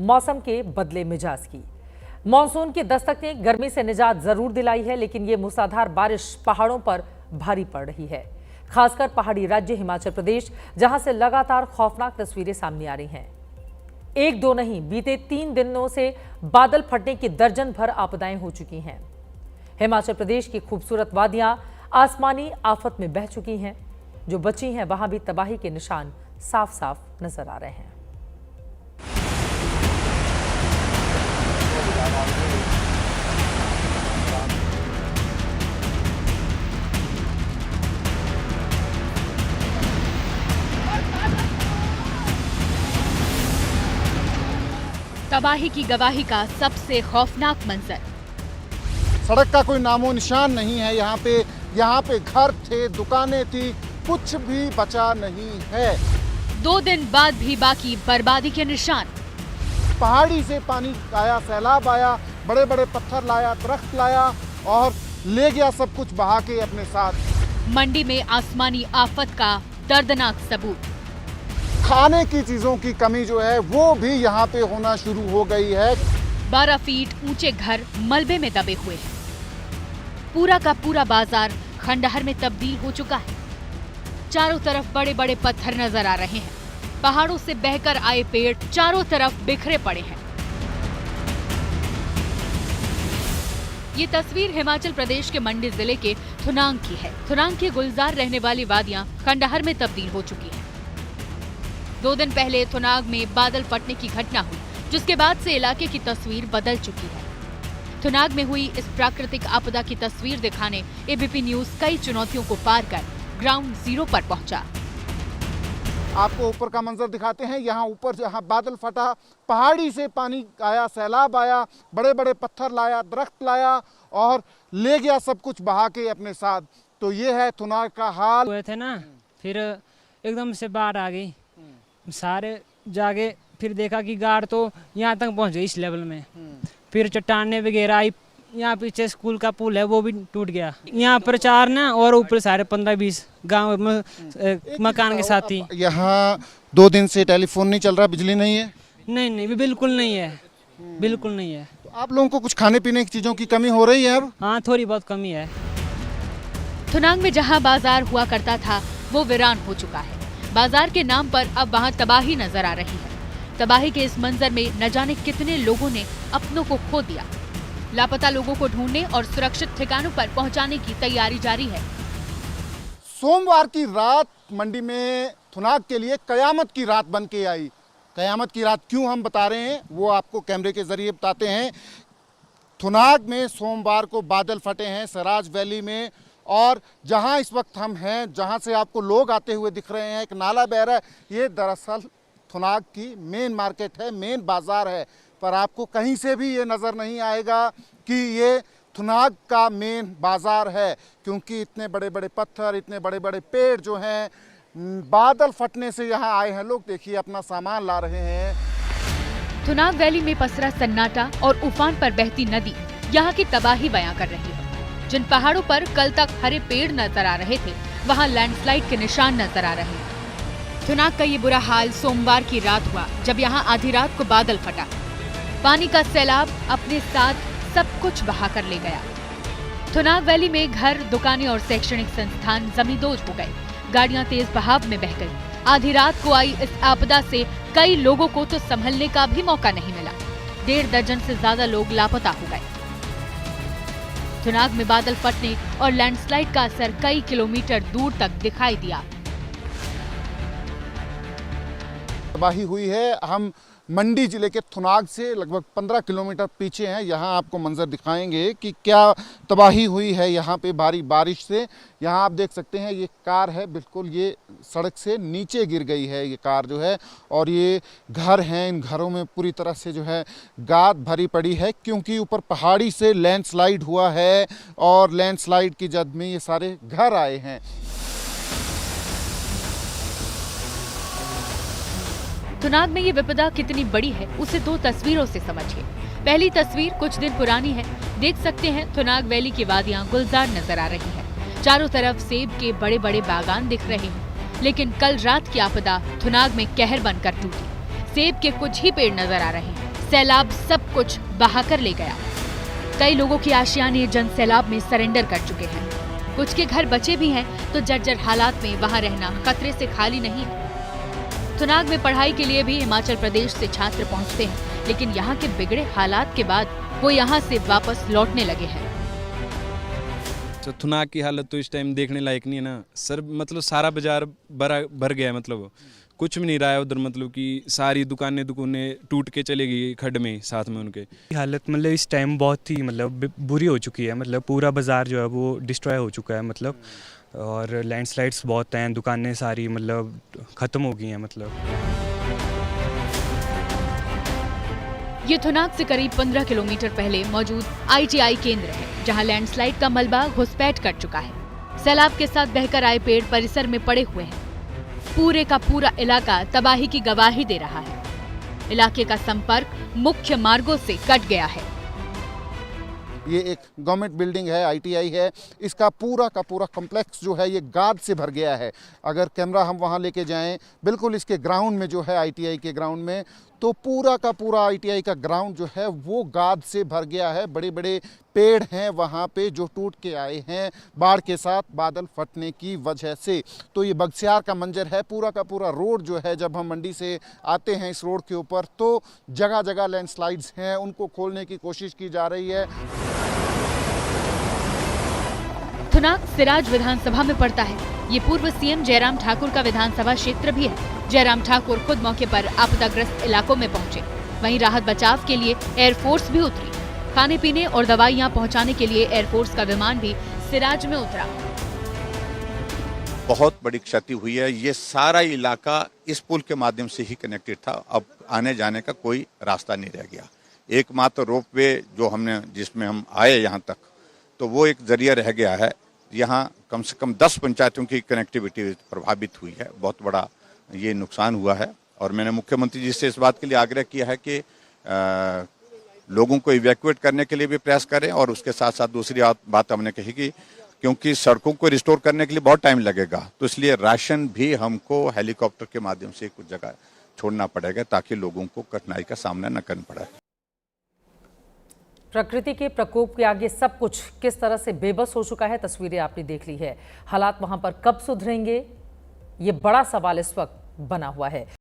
मौसम के बदले मिजाज की। मानसून की दस्तक ने गर्मी से निजात जरूर दिलाई है, लेकिन ये मूसलाधार बारिश पहाड़ों पर भारी पड़ रही है, खासकर पहाड़ी राज्य हिमाचल प्रदेश, जहां से लगातार खौफनाक तस्वीरें सामने आ रही हैं। एक दो नहीं, बीते 3 दिनों से बादल फटने की दर्जन भर आपदाएं हो चुकी हैं। हिमाचल प्रदेश की खूबसूरत वादियां आसमानी आफत में बह चुकी हैं। जो बची हैं वहां भी तबाही के निशान साफ साफ नजर आ रहे हैं। तबाही की गवाही का सबसे खौफनाक मंजर। सड़क का कोई नामो निशान नहीं है। यहाँ पे घर थे, दुकानें थी, कुछ भी बचा नहीं है। 2 दिन बाद भी बाकी बर्बादी के निशान। पहाड़ी से पानी आया, सैलाब आया, बड़े बड़े पत्थर लाया, दरख्त लाया और ले गया सब कुछ बहा के अपने साथ। मंडी में आसमानी आफत का दर्दनाक सबूत। खाने की चीजों की कमी जो है वो भी यहाँ पे होना शुरू हो गई है। 12 फीट ऊंचे घर मलबे में दबे हुए हैं। पूरा का पूरा बाजार खंडहर में तब्दील हो चुका है। चारों तरफ बड़े बड़े पत्थर नजर आ रहे हैं। पहाड़ों से बहकर आए पेड़ चारों तरफ बिखरे पड़े हैं। ये तस्वीर हिमाचल प्रदेश के मंडी जिले के थुनांग की है। थुनांग की गुलजार रहने वाली वादियां खंडहर में तब्दील हो चुकी हैं। 2 दिन पहले थुनाग में बादल फटने की घटना हुई, जिसके बाद से इलाके की तस्वीर बदल चुकी है। थुनाग में हुई इस प्राकृतिक आपदा की तस्वीर दिखाने एबीपी न्यूज कई चुनौतियों को पार कर ग्राउंड जीरो पर पहुंचा। आपको ऊपर का मंजर दिखाते हैं। यहाँ ऊपर जहाँ बादल फटा, पहाड़ी से पानी आया, सैलाब आया, बड़े बड़े पत्थर लाया, दरख्त लाया और ले गया सब कुछ बहा के अपने साथ। तो ये है थुनाग का हाल। हुए थे ना, फिर एकदम से बाढ़ आ गई, सारे जागे, फिर देखा कि गाड़ तो यहाँ तक पहुँच गई इस लेवल में। फिर चट्टाने वगैरह आई, यहाँ पीछे स्कूल का पुल है वो भी टूट गया। यहाँ प्रचार ना और ऊपर सारे 15-20 गांव मकान के साथ ही। यहाँ 2 दिन से टेलीफोन नहीं चल रहा, बिजली नहीं है? नहीं, बिल्कुल नहीं है, बिल्कुल नहीं है। तो आप लोगों को कुछ खाने पीने की चीजों की कमी हो रही है अब? हाँ, थोड़ी बहुत कमी है। थुनांग में जहां बाजार हुआ करता था वो वीरान हो चुका है। बाजार के नाम पर अब वहां तबाही नजर आ रही है। तबाही के इस मंजर में न जाने कितने लोगों ने अपनों को खो दिया। लापता लोगों को ढूंढने और सुरक्षित ठिकानों पर पहुंचाने की तैयारी जारी है। सोमवार की रात मंडी में थुनाग के लिए कयामत की रात बन के आई। कयामत की रात क्यों हम बता रहे हैं वो आपको कैमरे के जरिए बताते हैं। थुनाग में सोमवार को बादल फटे हैं सराज वैली में, और जहां इस वक्त हम हैं, जहां से आपको लोग आते हुए दिख रहे हैं, एक नाला बह रहा है, ये दरअसल थुनाग की मेन मार्केट है, मेन बाजार है। पर आपको कहीं से भी ये नज़र नहीं आएगा कि ये थुनाग का मेन बाजार है, क्योंकि इतने बड़े बड़े पत्थर, इतने बड़े बड़े पेड़ जो हैं, बादल फटने से यहाँ आए हैं लोग। देखिए अपना सामान ला रहे हैं। थुनाग वैली में पसरा सन्नाटा और उफान पर बहती नदी यहाँ की तबाही बयां कर रही है। जिन पहाड़ों पर कल तक हरे पेड़ नजर आ रहे थे, वहाँ लैंडस्लाइड के निशान नजर आ रहे हैं। थुनाग का ये बुरा हाल सोमवार की रात हुआ, जब यहाँ आधी रात को बादल फटा। पानी का सैलाब अपने साथ सब कुछ बहा कर ले गया। थुनाग वैली में घर, दुकानें और शैक्षणिक संस्थान जमींदोज हो गए। गाड़ियां तेज बहाव में बह गई। आधी रात को आई इस आपदा से कई लोगों को तो संभलने का भी मौका नहीं मिला। 1.5 दर्जन से ज्यादा लोग लापता हो गए। थुनाग में बादल फटने और लैंडस्लाइड का असर कई किलोमीटर दूर तक दिखाई दिया। तबाही हुई है। हम मंडी जिले के थुनाग से लगभग 15 किलोमीटर पीछे हैं। यहाँ आपको मंजर दिखाएंगे कि क्या तबाही हुई है यहाँ पे भारी बारिश से। यहाँ आप देख सकते हैं ये कार है, बिल्कुल ये सड़क से नीचे गिर गई है ये कार जो है, और ये घर हैं, इन घरों में पूरी तरह से जो है गाद भरी पड़ी है, क्योंकि ऊपर पहाड़ी से लैंडस्लाइड हुआ है और लैंडस्लाइड की जद में ये सारे घर आए हैं। थुनाग में ये विपदा कितनी बड़ी है उसे 2 तस्वीरों से समझिए। पहली तस्वीर कुछ दिन पुरानी है। देख सकते हैं थुनाग वैली की वादियां गुलजार नजर आ रही हैं। चारों तरफ सेब के बड़े बड़े बागान दिख रहे हैं। लेकिन कल रात की आपदा थुनाग में कहर बनकर टूटी। सेब के कुछ ही पेड़ नजर आ रहे हैं। सैलाब सब कुछ बहा कर ले गया। कई लोगों की आशियाने जन सैलाब में सरेंडर कर चुके हैं। कुछ के घर बचे भी हैं तो जर्जर हालात में वहां रहना खतरे से खाली नहीं है। थुनाग में पढ़ाई के लिए भी हिमाचल प्रदेश से छात्र पहुंचते हैं, लेकिन यहाँ के बिगड़े हालात के बाद वो यहाँ से वापस लौटने लगे हैं। तो थुनाग की हालत तो इस टाइम देखने लायक नहीं है ना सर। मतलब सारा बाजार भर गया है, मतलब कुछ भी नहीं रहा है उधर। मतलब कि सारी दुकानें टूट के चले गई खड्ड में साथ में उनके। हालत मतलब इस टाइम बहुत ही मतलब बुरी हो चुकी है। मतलब पूरा बाजार जो है वो डिस्ट्रॉय हो चुका है मतलब, और लैंडस्लाइड्स बहुत हैं, दुकानें सारी मतलब ख़त्म हो गई हैं मतलब। ये थुनाग से करीब 15 किलोमीटर पहले मौजूद ITI केंद्र है, जहां लैंडस्लाइड का मलबा घुसपैठ कर चुका है। सैलाब के साथ बहकर आए पेड़ परिसर में पड़े हुए हैं। पूरे का पूरा इलाका तबाही की गवाही दे रहा है। इलाके का संपर्क मुख्य मार्गों से कट गया है। ये एक गवर्नमेंट बिल्डिंग है, ITI है। इसका पूरा का पूरा कॉम्प्लेक्स जो है ये गाद से भर गया है। अगर कैमरा हम वहाँ लेके जाएं, बिल्कुल इसके ग्राउंड में जो है ITI के ग्राउंड में, तो पूरा का पूरा ITI का ग्राउंड जो है वो गाद से भर गया है। बड़े बड़े पेड़ हैं वहाँ पे जो टूट के आए हैं बाढ़ के साथ, बादल फटने की वजह से। तो ये बगस्यार का मंजर है। पूरा का पूरा रोड जो है, जब हम मंडी से आते हैं इस रोड के ऊपर तो जगह जगह लैंडस्लाइड्स हैं, उनको खोलने की कोशिश की जा रही है। थुनाग सिराज विधानसभा में पड़ता है। ये पूर्व CM जयराम ठाकुर का विधानसभा क्षेत्र भी है। जयराम ठाकुर खुद मौके पर आपदाग्रस्त इलाकों में पहुंचे। वहीं राहत बचाव के लिए एयरफोर्स भी उतरी। खाने पीने और दवाइयां पहुंचाने के लिए एयरफोर्स का विमान भी सिराज में उतरा। बहुत बड़ी क्षति हुई है। ये सारा इलाका इस पुल के माध्यम से ही कनेक्टेड था। अब आने जाने का कोई रास्ता नहीं रह गया। एकमात्र रोपवे जो जिसमें हम आए यहाँ तक, तो वो एक जरिया रह गया है। यहाँ कम से कम 10 पंचायतों की कनेक्टिविटी प्रभावित हुई है। बहुत बड़ा ये नुकसान हुआ है। और मैंने मुख्यमंत्री जी से इस बात के लिए आग्रह किया है कि लोगों को इवैक्यूएट करने के लिए भी प्रयास करें। और उसके साथ साथ दूसरी बात हमने कही कि क्योंकि सड़कों को रिस्टोर करने के लिए बहुत टाइम लगेगा, तो इसलिए राशन भी हमको हेलीकॉप्टर के माध्यम से कुछ जगह छोड़ना पड़ेगा ताकि लोगों को कठिनाई का सामना न करना पड़े। प्रकृति के प्रकोप के आगे सब कुछ किस तरह से बेबस हो चुका है, तस्वीरें आपने देख ली है। हालात वहां पर कब सुधरेंगे, ये बड़ा सवाल इस वक्त बना हुआ है।